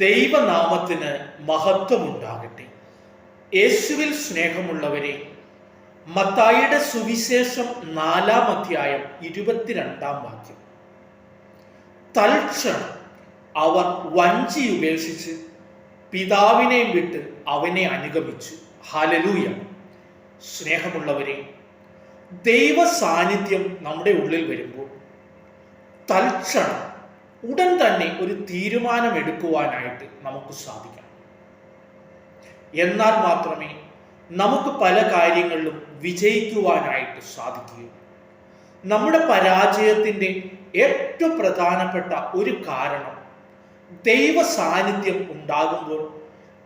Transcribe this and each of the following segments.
ദൈവനാമത്തിന് മഹത്വമുണ്ടാകട്ടെ. യേശുവിൽ സ്നേഹമുള്ളവരെ, മത്തായിയുടെ സുവിശേഷം 4-ാം അധ്യായം 22-ാം വാക്യം. തൽക്ഷണം അവർ വഞ്ചി ഉപേക്ഷിച്ച് പിതാവിനെയും വിട്ട് അവനെ അനുഗമിച്ചു. ഹല്ലേലൂയ. സ്നേഹമുള്ളവരെ, ദൈവ സാന്നിധ്യം നമ്മുടെ ഉള്ളിൽ വരുമ്പോൾ തൽക്ഷണം ഉടൻ തന്നെ ഒരു തീരുമാനമെടുക്കുവാനായിട്ട് നമുക്ക് സാധിക്കണം. എന്നാൽ മാത്രമേ നമുക്ക് പല കാര്യങ്ങളിലും വിജയിക്കുവാനായിട്ട് സാധിക്കുകയുള്ളൂ. നമ്മുടെ പരാജയത്തിൻ്റെ ഏറ്റവും പ്രധാനപ്പെട്ട ഒരു കാരണം ദൈവ സാന്നിധ്യം ഉണ്ടാകുമ്പോൾ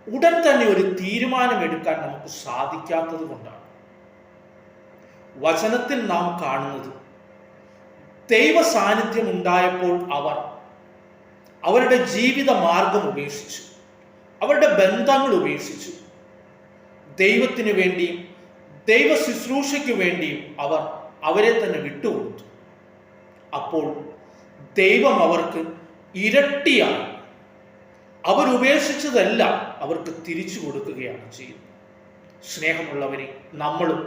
ഉടൻ തന്നെ ഒരു തീരുമാനമെടുക്കാൻ നമുക്ക് സാധിക്കാത്തത് കൊണ്ടാണ്. വചനത്തിൽ നാം കാണുന്നത്, ദൈവ സാന്നിധ്യം ഉണ്ടായപ്പോൾ അവർ അവരുടെ ജീവിത മാർഗം ഉപേക്ഷിച്ചു, അവരുടെ ബന്ധങ്ങൾ ഉപേക്ഷിച്ചു. ദൈവത്തിന് വേണ്ടിയും ദൈവ ശുശ്രൂഷയ്ക്ക് വേണ്ടിയും അവർ അവരെ തന്നെ വിട്ടുകൊടുത്തു. അപ്പോൾ ദൈവം അവർക്ക് ഇരട്ടിയായി അവരുപേക്ഷിച്ചതെല്ലാം അവർക്ക് തിരിച്ചു കൊടുക്കുകയാണ് ചെയ്യുന്നത്. സ്നേഹമുള്ളവരെ, നമ്മളും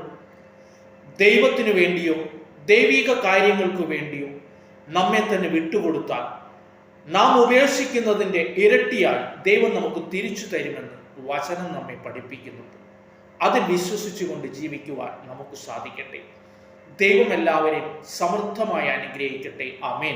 ദൈവത്തിനു വേണ്ടിയോ ദൈവിക കാര്യങ്ങൾക്ക് വേണ്ടിയോ നമ്മെ തന്നെ വിട്ടുകൊടുത്താൽ നാം ഉപേക്ഷിക്കുന്നതിൻ്റെ ഇരട്ടിയായി ദൈവം നമുക്ക് തിരിച്ചു തരുമെന്ന് വചനം നമ്മെ പഠിപ്പിക്കുന്നുണ്ട്. അത് വിശ്വസിച്ചുകൊണ്ട് ജീവിക്കുവാൻ നമുക്ക് സാധിക്കട്ടെ. ദൈവം എല്ലാവരെയും സമൃദ്ധമായി അനുഗ്രഹിക്കട്ടെ. ആമേൻ.